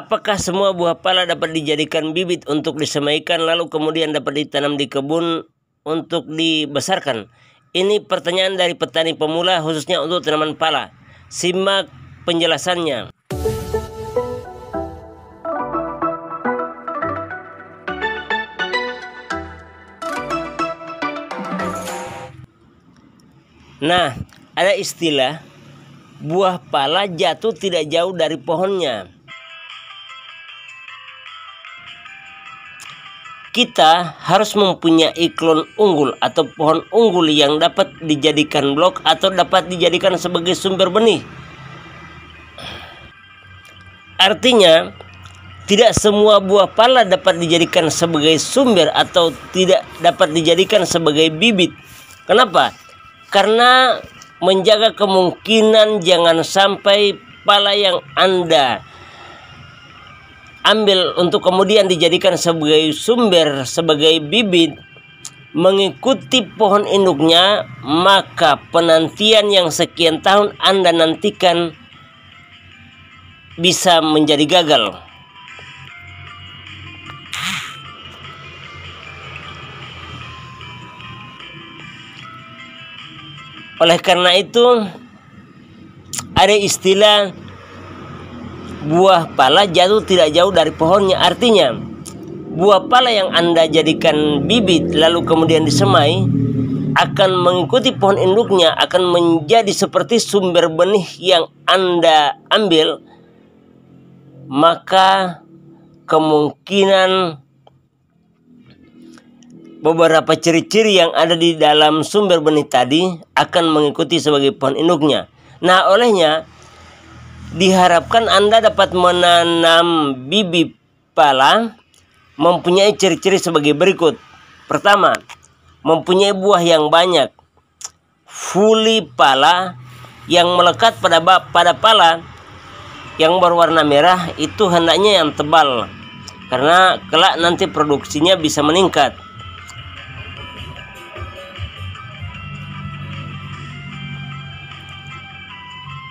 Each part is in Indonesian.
Apakah semua buah pala dapat dijadikan bibit untuk disemaikan lalu kemudian dapat ditanam di kebun untuk dibesarkan? Ini pertanyaan dari petani pemula khususnya untuk tanaman pala. Simak penjelasannya. Nah, ada istilah buah pala jatuh tidak jauh dari pohonnya. Kita harus mempunyai klon unggul atau pohon unggul yang dapat dijadikan blok atau dapat dijadikan sebagai sumber benih. Artinya, tidak semua buah pala dapat dijadikan sebagai sumber atau tidak dapat dijadikan sebagai bibit. Kenapa? Karena menjaga kemungkinan jangan sampai pala yang Anda ambil untuk kemudian dijadikan sebagai sumber, sebagai bibit, mengikuti pohon induknya, maka penantian yang sekian tahun Anda nantikan bisa menjadi gagal. Oleh karena itu, ada istilah buah pala jatuh tidak jauh dari pohonnya. Artinya, buah pala yang Anda jadikan bibit lalu kemudian disemai akan mengikuti pohon induknya, akan menjadi seperti sumber benih yang Anda ambil. Maka kemungkinan beberapa ciri-ciri yang ada di dalam sumber benih tadi akan mengikuti sebagai pohon induknya. Nah, olehnya diharapkan Anda dapat menanam bibit pala mempunyai ciri-ciri sebagai berikut. Pertama, mempunyai buah yang banyak. Fuli pala yang melekat pada pala yang berwarna merah itu hendaknya yang tebal, karena kelak nanti produksinya bisa meningkat.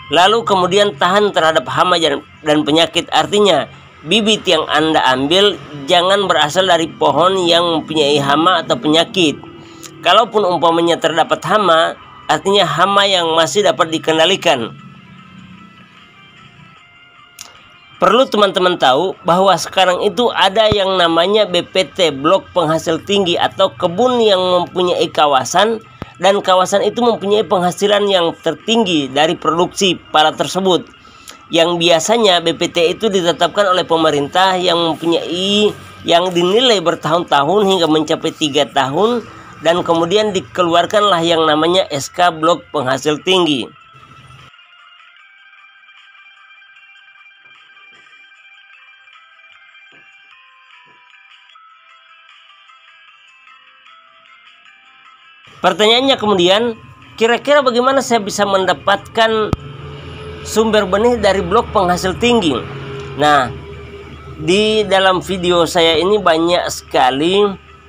Lalu kemudian tahan terhadap hama dan penyakit. Artinya, bibit yang Anda ambil jangan berasal dari pohon yang mempunyai hama atau penyakit. Kalaupun umpamanya terdapat hama, artinya hama yang masih dapat dikendalikan. Perlu teman-teman tahu bahwa sekarang itu ada yang namanya BPT, blok penghasil tinggi, atau kebun yang mempunyai kawasan, dan kawasan itu mempunyai penghasilan yang tertinggi dari produksi pala tersebut. Yang biasanya BPT itu ditetapkan oleh pemerintah yang dinilai bertahun-tahun hingga mencapai 3 tahun, dan kemudian dikeluarkanlah yang namanya SK blok penghasil tinggi. Pertanyaannya kemudian, kira-kira bagaimana saya bisa mendapatkan sumber benih dari blok penghasil tinggi? Nah, di dalam video saya ini banyak sekali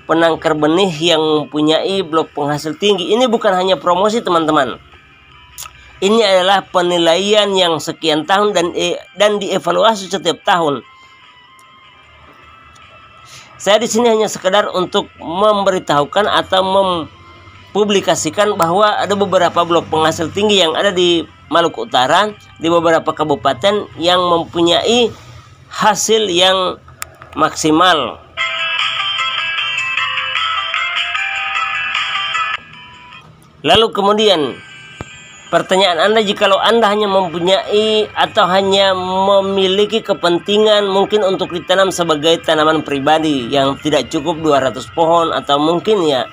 penangkar benih yang mempunyai blok penghasil tinggi. Ini bukan hanya promosi, teman-teman. Ini adalah penilaian yang sekian tahun dan dievaluasi setiap tahun. Saya di sini hanya sekedar untuk memberitahukan atau publikasikan bahwa ada beberapa blok penghasil tinggi yang ada di Maluku Utara, di beberapa kabupaten yang mempunyai hasil yang maksimal. Lalu kemudian pertanyaan Anda, jikalau Anda hanya mempunyai atau hanya memiliki kepentingan mungkin untuk ditanam sebagai tanaman pribadi yang tidak cukup 200 pohon atau mungkin ya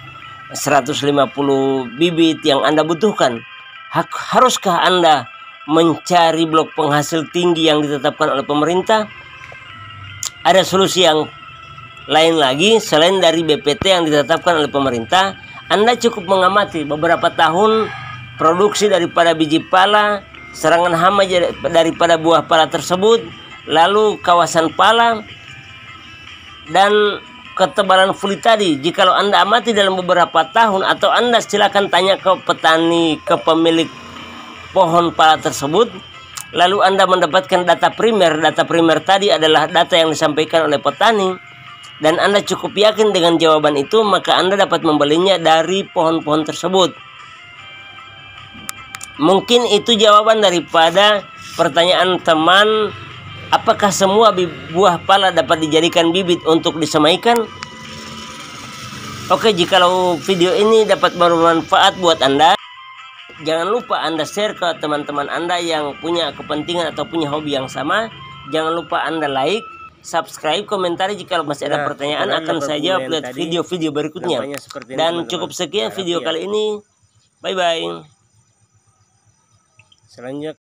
150 bibit yang Anda butuhkan, haruskah Anda mencari blok penghasil tinggi yang ditetapkan oleh pemerintah? Ada solusi yang lain lagi selain dari BPT yang ditetapkan oleh pemerintah. Anda cukup mengamati beberapa tahun produksi daripada biji pala, serangan hama daripada buah pala tersebut, lalu kawasan pala, dan ketebalan fuli tadi. Jikalau Anda amati dalam beberapa tahun, atau Anda silakan tanya ke petani, ke pemilik pohon pala tersebut, lalu Anda mendapatkan data primer. Data primer tadi adalah data yang disampaikan oleh petani, dan Anda cukup yakin dengan jawaban itu, maka Anda dapat membelinya dari pohon-pohon tersebut. Mungkin itu jawaban daripada pertanyaan teman, apakah semua buah pala dapat dijadikan bibit untuk disemaikan? Oke, jikalau video ini dapat bermanfaat buat Anda, jangan lupa Anda share ke teman-teman Anda yang punya kepentingan atau punya hobi yang sama. Jangan lupa Anda like, subscribe, komentari jika masih ada pertanyaan, akan saya jawab lihat video-video berikutnya. Dan cukup sekian video kali ini. Bye-bye. Selanjutnya